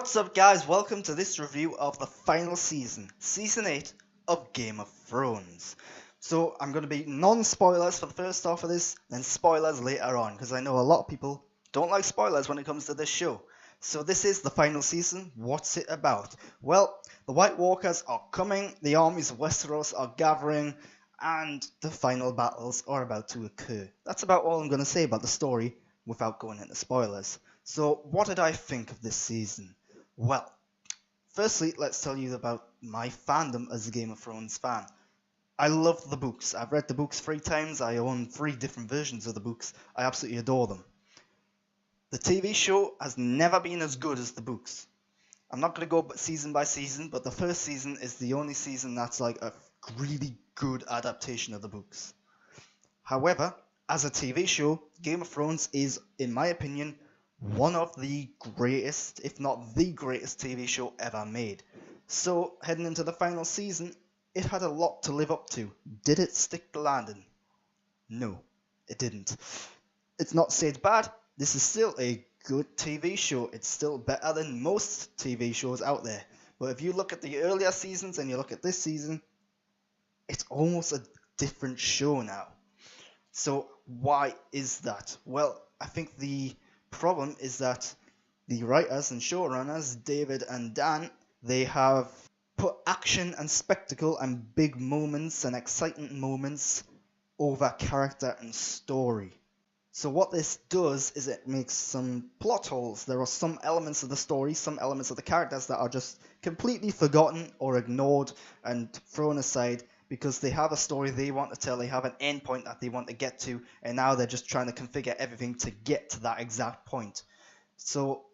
What's up guys, welcome to this review of the final season, Season 8 of Game of Thrones. So I'm going to be non-spoilers for the first half of this, then spoilers later on, because I know a lot of people don't like spoilers when it comes to this show. So this is the final season, what's it about? Well, the White Walkers are coming, the armies of Westeros are gathering, and the final battles are about to occur. That's about all I'm going to say about the story without going into spoilers. So what did I think of this season? Well, firstly, let's tell you about my fandom as a Game of Thrones fan. I love the books. I've read the books 3 times. I own 3 different versions of the books. I absolutely adore them. The TV show has never been as good as the books. I'm not going to go season by season, but the first season is the only season that's like a really good adaptation of the books. However, as a TV show, Game of Thrones is, in my opinion, one of the greatest, if not the greatest TV show ever made. So, heading into the final season, it had a lot to live up to. Did it stick the landing? No, it didn't. It's not said bad, this is still a good TV show. It's still better than most TV shows out there. But if you look at the earlier seasons and you look at this season, it's almost a different show now. So, why is that? Well, I think the problem is that the writers and showrunners, David and Dan, they have put action and spectacle and big moments and exciting moments over character and story. So what this does is it makes some plot holes. There are some elements of the story, some elements of the characters that are just completely forgotten or ignored and thrown aside because they have a story they want to tell, they have an end point that they want to get to, and now they're just trying to configure everything to get to that exact point. So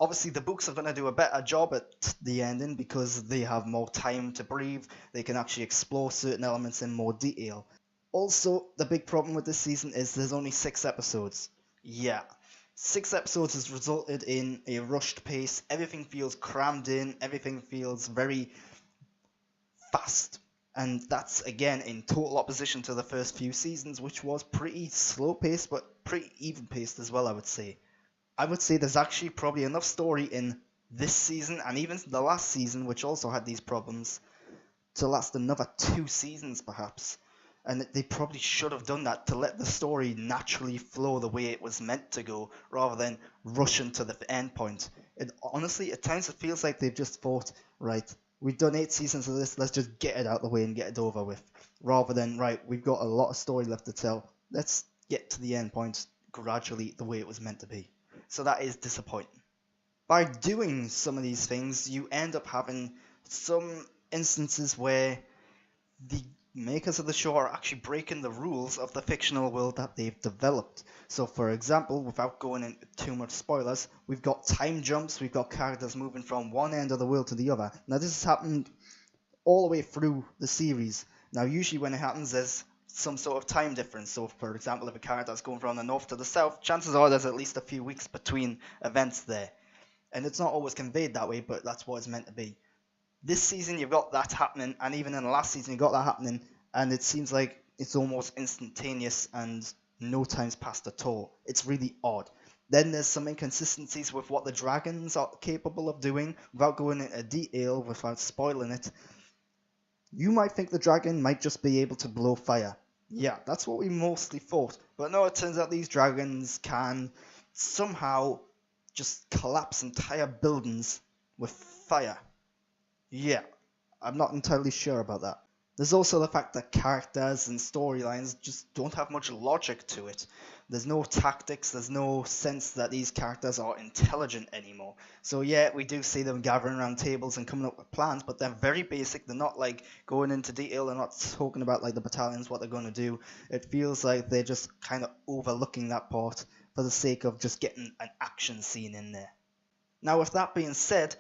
obviously the books are going to do a better job at the ending because they have more time to breathe, they can actually explore certain elements in more detail. Also, the big problem with this season is there's only 6 episodes. Yeah, 6 episodes has resulted in a rushed pace, everything feels crammed in, everything feels very fast. And that's, again, in total opposition to the first few seasons, which was pretty slow-paced, but pretty even-paced as well, I would say. I would say there's actually probably enough story in this season, and even the last season, which also had these problems, to last another 2 seasons, perhaps. And they probably should have done that to let the story naturally flow the way it was meant to go, rather than rushing to the end point. Honestly, at times it feels like they've just thought, right, we've done 8 seasons of this, let's just get it out of the way and get it over with. Rather than, right, we've got a lot of story left to tell, let's get to the end point gradually the way it was meant to be. So that is disappointing. By doing some of these things, you end up having some instances where the makers of the show are actually breaking the rules of the fictional world that they've developed. So for example, without going into too much spoilers, we've got time jumps, we've got characters moving from one end of the world to the other. Now this has happened all the way through the series. Now usually when it happens there's some sort of time difference. So for example, if a character's going from the north to the south, chances are there's at least a few weeks between events there. And it's not always conveyed that way, but that's what it's meant to be. This season you've got that happening, and even in the last season you got that happening, and it seems like it's almost instantaneous and no time's passed at all. It's really odd. Then there's some inconsistencies with what the dragons are capable of doing, without going into detail, without spoiling it. You might think the dragon might just be able to blow fire. Yeah, that's what we mostly thought. But no, it turns out these dragons can somehow just collapse entire buildings with fire. Yeah, I'm not entirely sure about that. There's also the fact that characters and storylines just don't have much logic to it. There's no tactics, there's no sense that these characters are intelligent anymore. So yeah, we do see them gathering around tables and coming up with plans, but they're very basic. They're not like going into detail, they're not talking about like the battalions, what they're going to do. It feels like they're just kind of overlooking that part for the sake of just getting an action scene in there. Now with that being said,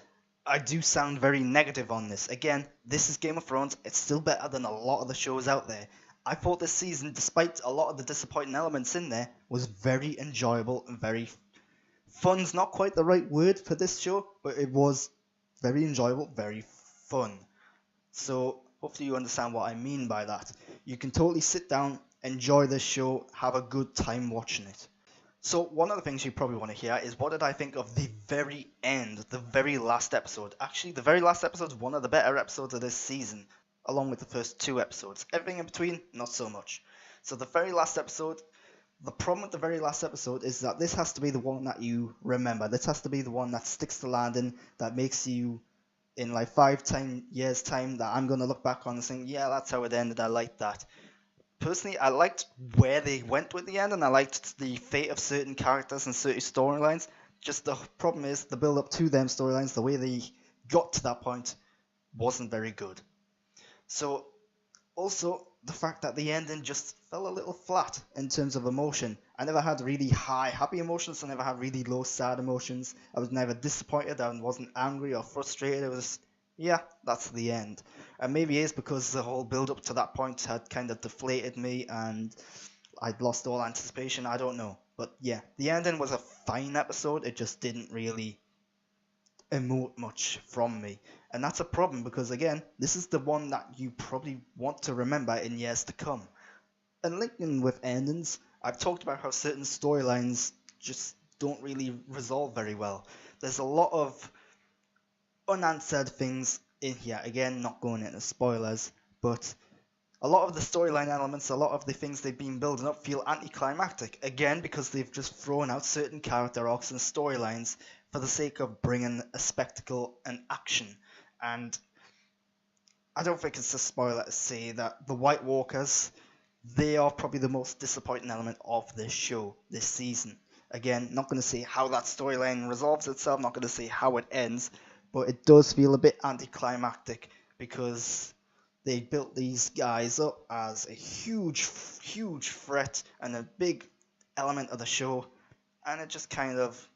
I do sound very negative on this. Again, this is Game of Thrones. It's still better than a lot of the shows out there. I thought this season, despite a lot of the disappointing elements in there, was very enjoyable and very... Fun's not quite the right word for this show, but it was very enjoyable, very fun. So, hopefully you understand what I mean by that. You can totally sit down, enjoy this show, have a good time watching it. So one of the things you probably want to hear is what did I think of the very end, the very last episode. Actually, the very last episode is one of the better episodes of this season, along with the first two episodes. Everything in between, not so much. So the very last episode, the problem with the very last episode is that this has to be the one that you remember. This has to be the one that sticks the landing, that makes you, in like 5-10 years time, that I'm going to look back on and think, yeah, that's how it ended, I like that. Personally, I liked where they went with the end, and I liked the fate of certain characters and certain storylines. Just the problem is the build up to them storylines, the way they got to that point, wasn't very good. So, also the fact that the ending just fell a little flat in terms of emotion. I never had really high happy emotions. I never had really low sad emotions. I was never disappointed. I wasn't angry or frustrated. It was, yeah, that's the end. And maybe it's because the whole build up to that point had kind of deflated me and I'd lost all anticipation. I don't know. But yeah, the ending was a fine episode. It just didn't really emote much from me. And that's a problem because, again, this is the one that you probably want to remember in years to come. And linking with endings, I've talked about how certain storylines just don't really resolve very well. There's a lot of unanswered things in here. Again, not going into spoilers, but a lot of the storyline elements, a lot of the things they've been building up feel anticlimactic. Again, because they've just thrown out certain character arcs and storylines for the sake of bringing a spectacle and action. And I don't think it's a spoiler to say that the White Walkers, they are probably the most disappointing element of this show this season. Again, not going to say how that storyline resolves itself, not going to say how it ends, but it does feel a bit anticlimactic because they built these guys up as a huge threat and a big element of the show, and it just kind of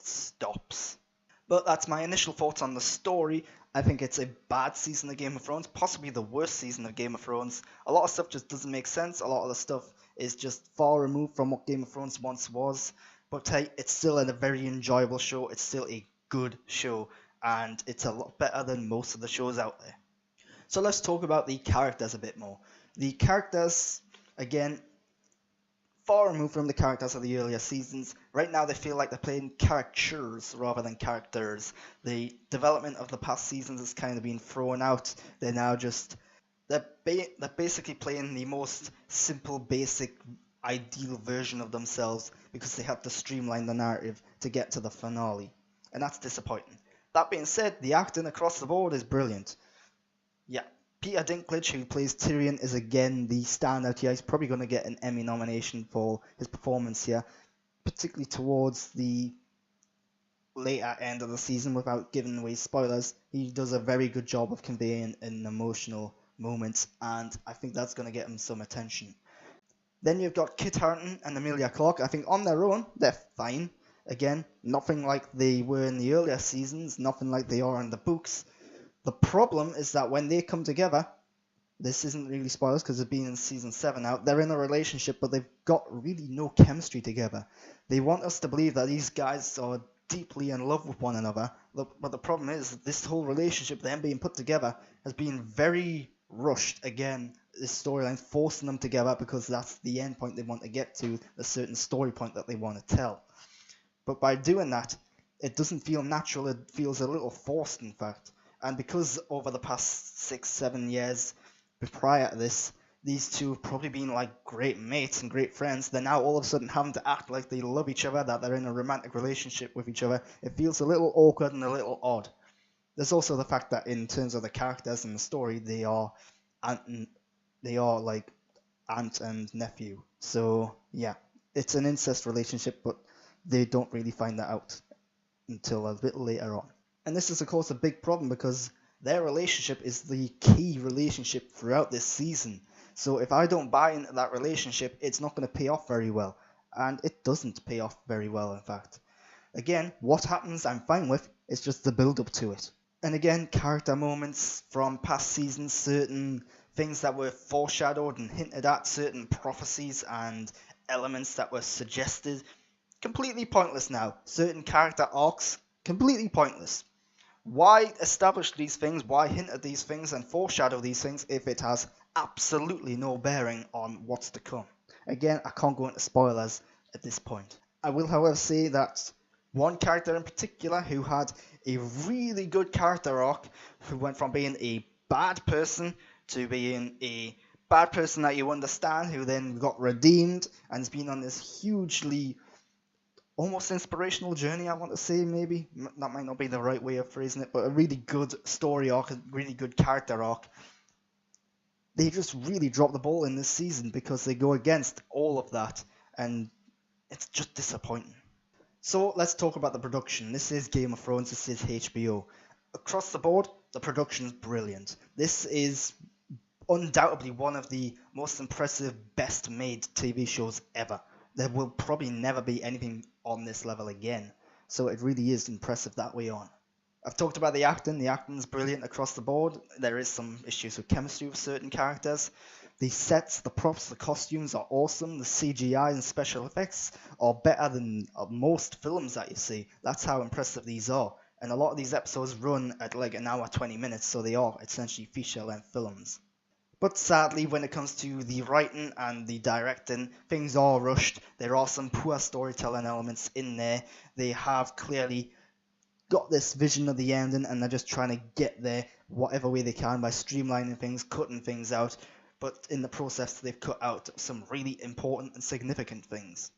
stops. But that's my initial thoughts on the story. I think it's a bad season of Game of Thrones, possibly the worst season of Game of Thrones. A lot of stuff just doesn't make sense. A lot of the stuff is just far removed from what Game of Thrones once was. But hey, it's still a very enjoyable show. It's still a good show, and it's a lot better than most of the shows out there. So let's talk about the characters a bit more. The characters, again, far removed from the characters of the earlier seasons. Right now they feel like they're playing characters rather than characters. The development of the past seasons has kind of been thrown out. They're now just, they're basically playing the most simple, basic, ideal version of themselves because they had to streamline the narrative to get to the finale. And that's disappointing. That being said, the acting across the board is brilliant. Yeah, Peter Dinklage, who plays Tyrion, is again the standout here. He's probably going to get an Emmy nomination for his performance here, particularly towards the later end of the season without giving away spoilers. He does a very good job of conveying an emotional moment, and I think that's going to get him some attention. Then you've got Kit Harington and Emilia Clarke. I think on their own, they're fine. Again, nothing like they were in the earlier seasons, nothing like they are in the books. The problem is that when they come together, this isn't really spoilers because they've been in season 7 now, they're in a relationship, but they've got really no chemistry together. They want us to believe that these guys are deeply in love with one another, but the problem is this whole relationship, them being put together, has been very rushed. Again, this storyline forcing them together because that's the end point they want to get to, a certain story point that they want to tell. But by doing that, it doesn't feel natural, it feels a little forced in fact. And because over the past 6-7 years prior to this, these two have probably been like great mates and great friends, they're now all of a sudden having to act like they love each other, that they're in a romantic relationship with each other. It feels a little awkward and a little odd. There's also the fact that in terms of the characters in the story, they are like aunt and nephew. So yeah, it's an incest relationship, but they don't really find that out until a bit later on. And this is of course a big problem because their relationship is the key relationship throughout this season. So if I don't buy into that relationship, it's not going to pay off very well. And it doesn't pay off very well, in fact. Again, what happens I'm fine with, it's just the build up to it. And again, character moments from past seasons, certain things that were foreshadowed and hinted at, certain prophecies and elements that were suggested, completely pointless now. Certain character arcs, completely pointless. Why establish these things, why hint at these things and foreshadow these things if it has absolutely no bearing on what's to come? Again, I can't go into spoilers. at this point. I will, however, say that one character in particular who had a really good character arc, who went from being a bad person to being a bad person that you understand, who then got redeemed and has been on this hugely almost inspirational journey, I want to say, maybe. That might not be the right way of phrasing it, but a really good story arc, a really good character arc. They just really dropped the ball in this season because they go against all of that, and it's just disappointing. So let's talk about the production. This is Game of Thrones, this is HBO. Across the board, the production's brilliant. This is undoubtedly one of the most impressive, best made TV shows ever. There will probably never be anything on this level again. So it really is impressive that way on. I've talked about the acting. The acting's brilliant across the board. There is some issues with chemistry with certain characters. The sets, the props, the costumes are awesome. The CGI and special effects are better than most films that you see. That's how impressive these are. And a lot of these episodes run at like an hour 20 minutes, so they are essentially feature-length films. But sadly, when it comes to the writing and the directing, things are rushed. There are some poor storytelling elements in there. They have clearly got this vision of the ending and they're just trying to get there whatever way they can by streamlining things, cutting things out. But in the process, they've cut out some really important and significant things.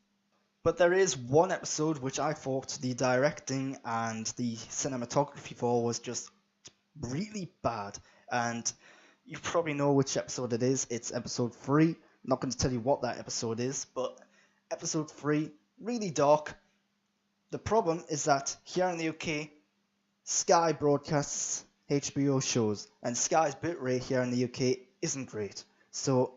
But there is one episode which I thought the directing and the cinematography for was just really bad. And you probably know which episode it is. It's episode 3. I'm not going to tell you what that episode is, but episode 3, really dark. The problem is that here in the UK, Sky broadcasts HBO shows, and Sky's bitrate here in the UK isn't great. So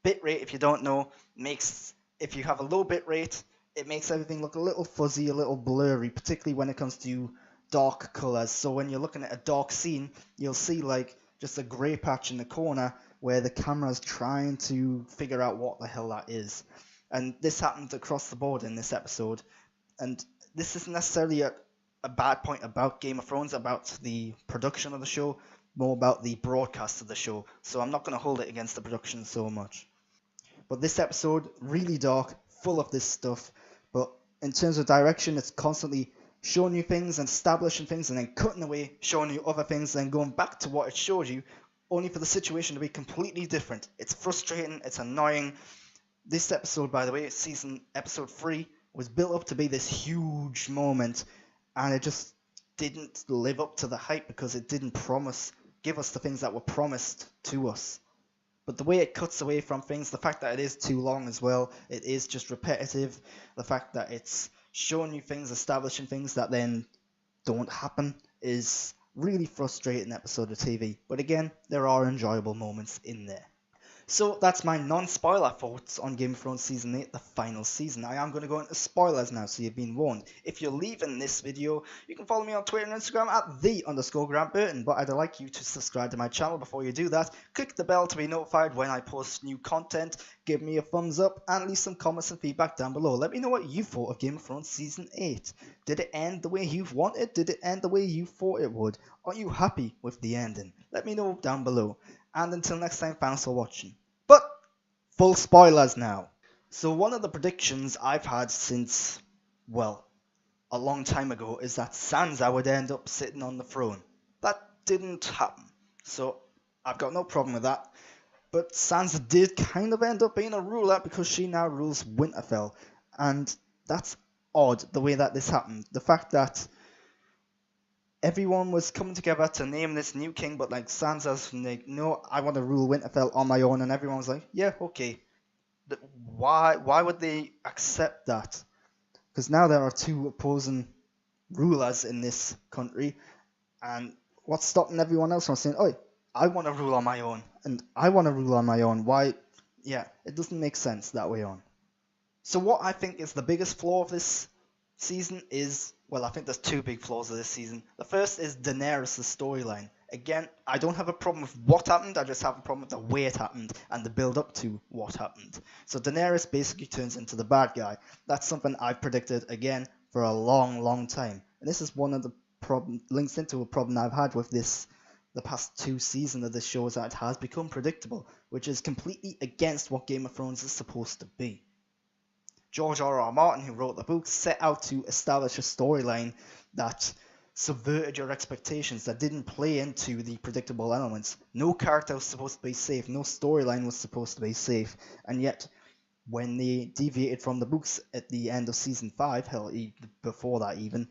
bitrate, if you don't know, if you have a low bitrate, it makes everything look a little fuzzy, a little blurry, particularly when it comes to dark colours. So when you're looking at a dark scene, you'll see like just a grey patch in the corner where the camera's trying to figure out what the hell that is. And this happened across the board in this episode. And this isn't necessarily a bad point about Game of Thrones, about the production of the show, more about the broadcast of the show. So I'm not going to hold it against the production so much. But this episode, really dark, full of this stuff. But in terms of direction, it's constantly showing you things and establishing things and then cutting away, showing you other things, then going back to what it showed you, only for the situation to be completely different. It's frustrating, it's annoying. This episode, by the way, episode 3, was built up to be this huge moment, and it just didn't live up to the hype because it didn't give us the things that were promised to us. But the way it cuts away from things, the fact that it is too long as well, it is just repetitive, the fact that it's showing you things, establishing things that then don't happen is really frustrating episode of TV. But again, there are enjoyable moments in there. So that's my non-spoiler thoughts on Game of Thrones Season 8, the final season. I am going to go into spoilers now, so you've been warned. If you're leaving this video, you can follow me on Twitter and Instagram at _Grant Burton, but I'd like you to subscribe to my channel before you do that. Click the bell to be notified when I post new content, give me a thumbs up, and leave some comments and feedback down below. Let me know what you thought of Game of Thrones Season 8. Did it end the way you wanted? Did it end the way you thought it would? Are you happy with the ending? Let me know down below. And until next time, thanks for watching. But full spoilers now. So one of the predictions I've had since, well, a long time ago is that Sansa would end up sitting on the throne. That didn't happen. So I've got no problem with that. But Sansa did kind of end up being a ruler because she now rules Winterfell. And that's odd, the way that this happened. The fact that everyone was coming together to name this new king, but like Sansa's like, no, I want to rule Winterfell on my own, and everyone was like, yeah, okay. Why would they accept that? Because now there are two opposing rulers in this country, and what's stopping everyone else from saying, oh, I want to rule on my own, and I want to rule on my own? Why? Yeah, it doesn't make sense that way on. So what I think is the biggest flaw of this season is, well, I think there's two big flaws of this season. The first is Daenerys' storyline. Again, I don't have a problem with what happened, I just have a problem with the way it happened and the build up to what happened. So Daenerys basically turns into the bad guy. That's something I've predicted, again, for a long time. And this is one of the links into a problem I've had with the past 2 seasons of this show, is that it has become predictable, which is completely against what Game of Thrones is supposed to be. George R.R. Martin, who wrote the book, set out to establish a storyline that subverted your expectations, that didn't play into the predictable elements. No character was supposed to be safe, no storyline was supposed to be safe, and yet when they deviated from the books at the end of season 5, hell, before that even,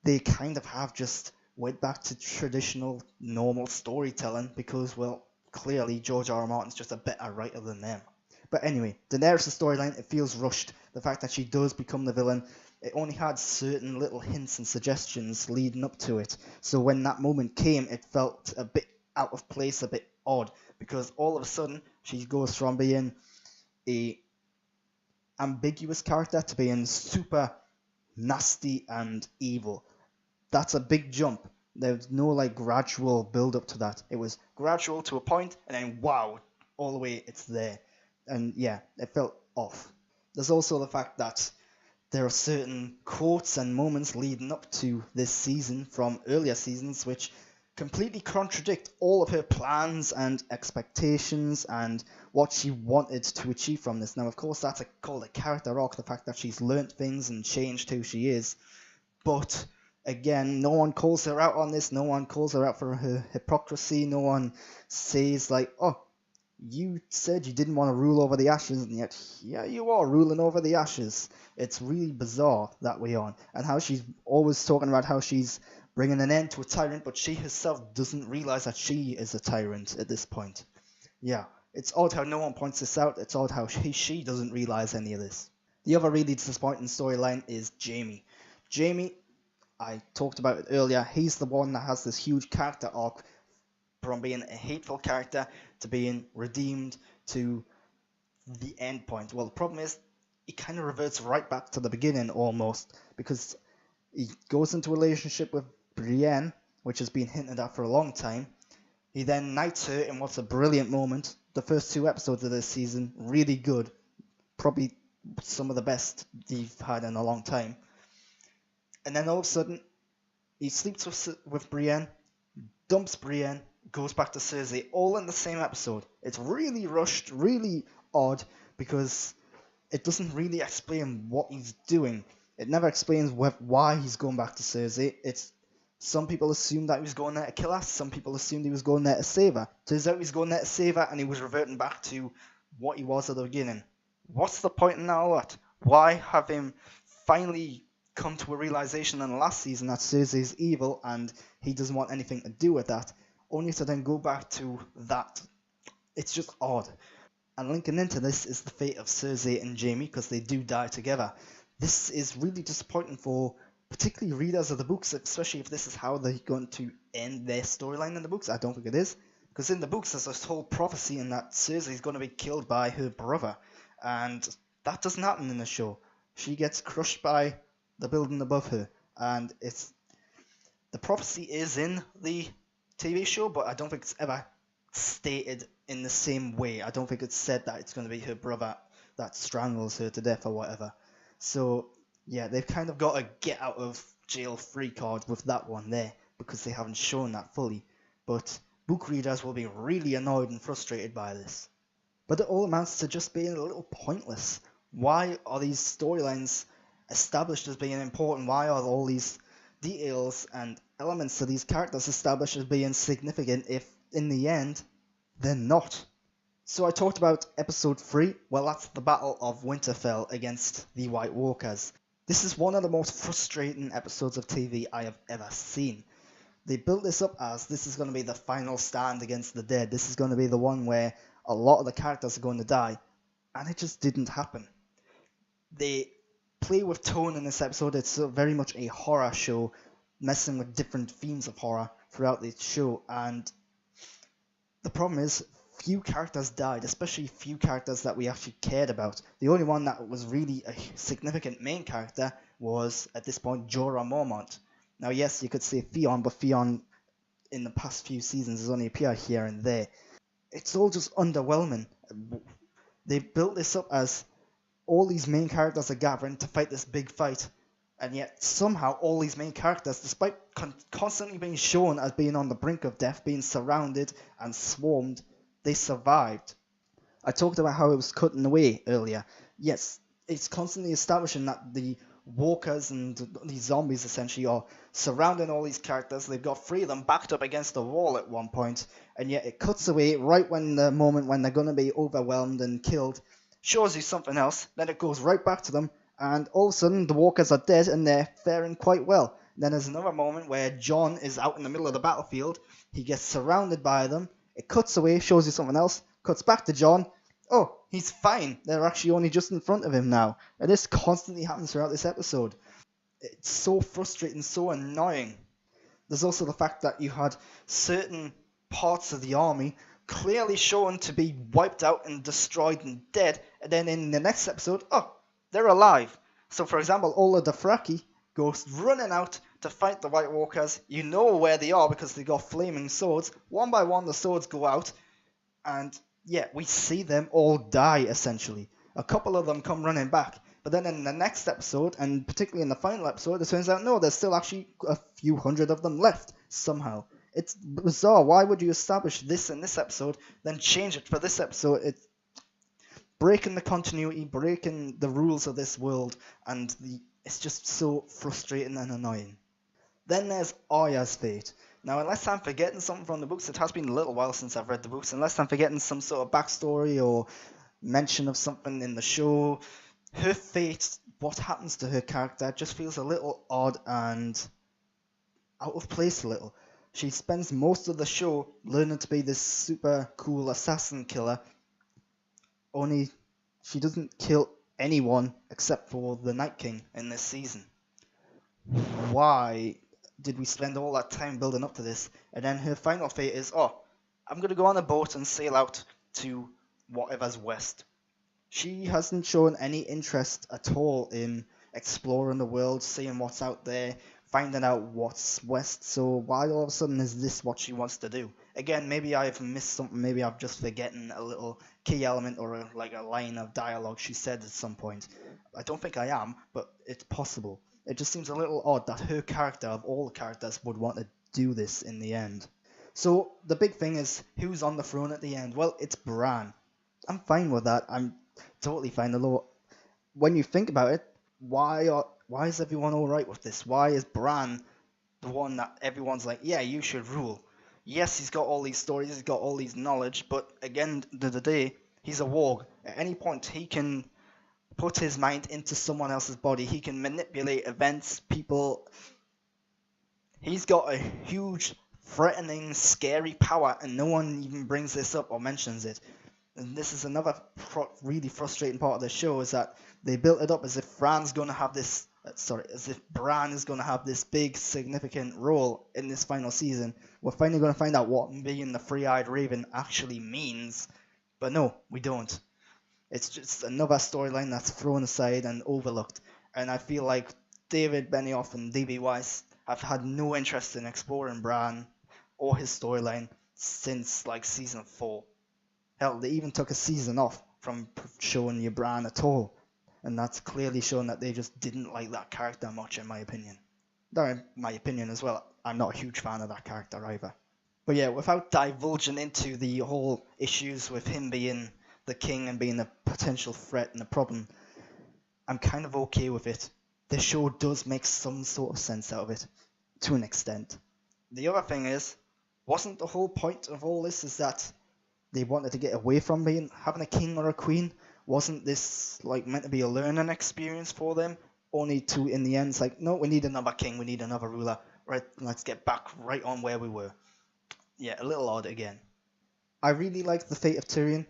they kind of have just went back to traditional, normal storytelling because, well, clearly George R. R. Martin's just a better writer than them. But anyway, Daenerys' storyline, it feels rushed. The fact that she does become the villain, it only had certain little hints and suggestions leading up to it. So when that moment came, it felt a bit out of place, a bit odd, because all of a sudden she goes from being a ambiguous character to being super nasty and evil. That's a big jump. There's no like gradual build up to that. It was gradual to a point, and then wow, all the way it's there. And yeah, it felt off. There's also the fact that there are certain quotes and moments leading up to this season from earlier seasons which completely contradict all of her plans and expectations and what she wanted to achieve from this. Now, of course, that's called a character arc, the fact that she's learnt things and changed who she is. But again, no one calls her out on this. No one calls her out for her hypocrisy. No one says like, oh, you said you didn't want to rule over the Ashes, and yet here you are ruling over the Ashes. It's really bizarre that way on. And how she's always talking about how she's bringing an end to a tyrant, but she herself doesn't realize that she is a tyrant at this point. Yeah, it's odd how no one points this out. It's odd how she doesn't realize any of this. The other really disappointing storyline is Jaime. Jaime, I talked about it earlier, he's the one that has this huge character arc from being a hateful character to being redeemed to the end point. Well, the problem is, he kind of reverts right back to the beginning almost, because he goes into a relationship with Brienne, which has been hinted at for a long time. He then knights her in what's a brilliant moment. The first 2 episodes of this season, really good. Probably some of the best they've had in a long time. And then all of a sudden, he sleeps with Brienne, dumps Brienne, goes back to Cersei, all in the same episode. It's really rushed, really odd, because it doesn't really explain what he's doing. It never explains why he's going back to Cersei. Some people assumed that he was going there to kill her, some people assumed he was going there to save her. Turns out he's going there to save her, and he was reverting back to what he was at the beginning. What's the point in that lot? Why have him finally come to a realization in the last season that Cersei's evil and he doesn't want anything to do with that, only to then go back to that? It's just odd. And linking into this is the fate of Cersei and Jaime, because they do die together. This is really disappointing for particularly readers of the books, especially if this is how they're going to end their storyline in the books. I don't think it is, because in the books there's this whole prophecy in that Cersei's going to be killed by her brother, and that doesn't happen in the show. She gets crushed by the building above her, and the prophecy is in the TV show, but I don't think it's ever stated in the same way. I don't think it's said that it's going to be her brother that strangles her to death or whatever. So yeah, they've kind of got a get out of jail free card with that one there, because they haven't shown that fully. But book readers will be really annoyed and frustrated by this. But it all amounts to just being a little pointless. Why are these storylines established as being important? Why are all these details and elements to these characters established as being significant if in the end they're not? So I talked about episode 3. Well, that's the Battle of Winterfell against the White Walkers. This is one of the most frustrating episodes of TV I have ever seen. They built this up as this is going to be the final stand against the dead. This is going to be the one where a lot of the characters are going to die. And it just didn't happen. They play with tone in this episode. It's very much a horror show, messing with different themes of horror throughout the show. And the problem is, few characters died, especially few characters that we actually cared about. The only one that was really a significant main character was, at this point, Jorah Mormont. Now, yes, you could say Theon, but Theon in the past few seasons has only appeared here and there. It's all just underwhelming. They built this up as all these main characters are gathering to fight this big fight, and yet somehow all these main characters, despite constantly being shown as being on the brink of death, being surrounded and swarmed, they survived. I talked about how it was cutting away earlier. Yes, it's constantly establishing that the walkers and these zombies essentially are surrounding all these characters. They've got three of them backed up against the wall at one point, and yet it cuts away right when the moment when they're going to be overwhelmed and killed, shows you something else, then it goes right back to them, and all of a sudden the walkers are dead and they're faring quite well. Then there's another moment where John is out in the middle of the battlefield, he gets surrounded by them, it cuts away, shows you something else, cuts back to John. Oh, he's fine. They're actually only just in front of him now. And this constantly happens throughout this episode. It's so frustrating, so annoying. There's also the fact that you had certain parts of the army clearly shown to be wiped out and destroyed and dead, and then in the next episode, oh, they're alive. So, for example, Ola Dothraki goes running out to fight the White Walkers. You know where they are because they got flaming swords. One by one, the swords go out, and yeah, we see them all die, essentially. A couple of them come running back. But then in the next episode, and particularly in the final episode, it turns out, no, there's still actually a few hundred of them left, somehow. It's bizarre. Why would you establish this in this episode, then change it for this episode? It's breaking the continuity, breaking the rules of this world, and it's just so frustrating and annoying. Then there's Arya's fate. Now, unless I'm forgetting something from the books, it has been a little while since I've read the books, unless I'm forgetting some sort of backstory or mention of something in the show, her fate, what happens to her character, just feels a little odd and out of place a little. She spends most of the show learning to be this super cool assassin killer, only she doesn't kill anyone except for the Night King in this season. Why did we spend all that time building up to this? And then her final fate is, oh, I'm going to go on a boat and sail out to whatever's west. She hasn't shown any interest at all in exploring the world, seeing what's out there, finding out what's west. So why all of a sudden is this what she wants to do? Again, maybe I've missed something. Maybe I'm just forgetting a little key element or a line of dialogue she said at some point. I don't think I am, but it's possible. It just seems a little odd that her character, of all the characters, would want to do this in the end. So the big thing is, who's on the throne at the end? Well, it's Bran. I'm fine with that. I'm totally fine. Although, when you think about it, why is everyone all right with this? Why is Bran the one that everyone's like, yeah, you should rule? Yes, he's got all these stories, he's got all these knowledge, but again, the day, he's a warg. At any point, he can put his mind into someone else's body. He can manipulate events, people. He's got a huge, threatening, scary power, and no one even brings this up or mentions it. And this is another really frustrating part of the show, is that they built it up as if Bran's going to have this. As if Bran is going to have this big, significant role in this final season. We're finally going to find out what being the Three-Eyed Raven actually means. But no, we don't. It's just another storyline that's thrown aside and overlooked. And I feel like David Benioff and D.B. Weiss have had no interest in exploring Bran or his storyline since like season 4. Hell, they even took a season off from showing you Bran at all. And that's clearly shown that they just didn't like that character much, in my opinion. Though, in my opinion as well, I'm not a huge fan of that character either. But yeah, without divulging into the whole issues with him being the king and being a potential threat and a problem, I'm kind of okay with it. The show does make some sort of sense out of it, to an extent. The other thing is, wasn't the whole point of all this is that they wanted to get away from having a king or a queen? Wasn't this like meant to be a learning experience for them? Only to, in the end, it's like, no, we need another king, we need another ruler. Right, let's get back right on where we were. Yeah, a little odd again. I really like the fate of Tyrion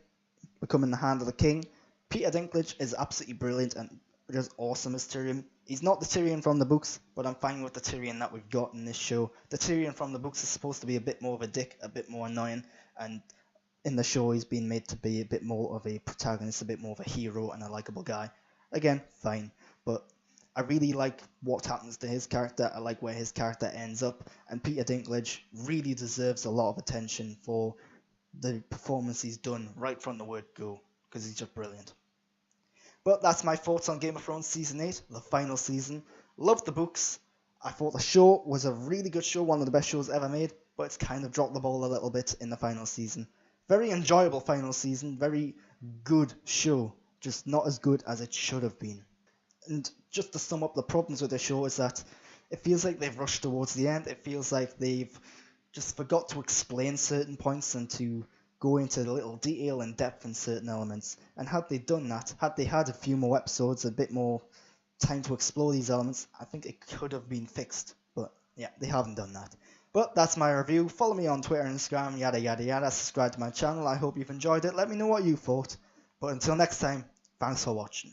becoming the Hand of the King. Peter Dinklage is absolutely brilliant and just awesome as Tyrion. He's not the Tyrion from the books, but I'm fine with the Tyrion that we've got in this show. The Tyrion from the books is supposed to be a bit more of a dick, a bit more annoying, and in the show he's been made to be a bit more of a protagonist, a bit more of a hero and a likable guy. Again, fine, but I really like what happens to his character. I like where his character ends up, and Peter Dinklage really deserves a lot of attention for the performance he's done right from the word go, because he's just brilliant. But that's my thoughts on Game of Thrones Season 8, the final season. Loved the books. I thought the show was a really good show, one of the best shows ever made, but it's kind of dropped the ball a little bit in the final season. Very enjoyable final season, very good show. just not as good as it should have been. And just to sum up the problems with the show is that it feels like they've rushed towards the end. It feels like they've just forgot to explain certain points and to go into a little detail and depth in certain elements. And had they done that, had they had a few more episodes, a bit more time to explore these elements, I think it could have been fixed. But yeah, they haven't done that. But that's my review. Follow me on Twitter and Instagram, yada yada yada. Subscribe to my channel. I hope you've enjoyed it. Let me know what you thought. But until next time, thanks for watching.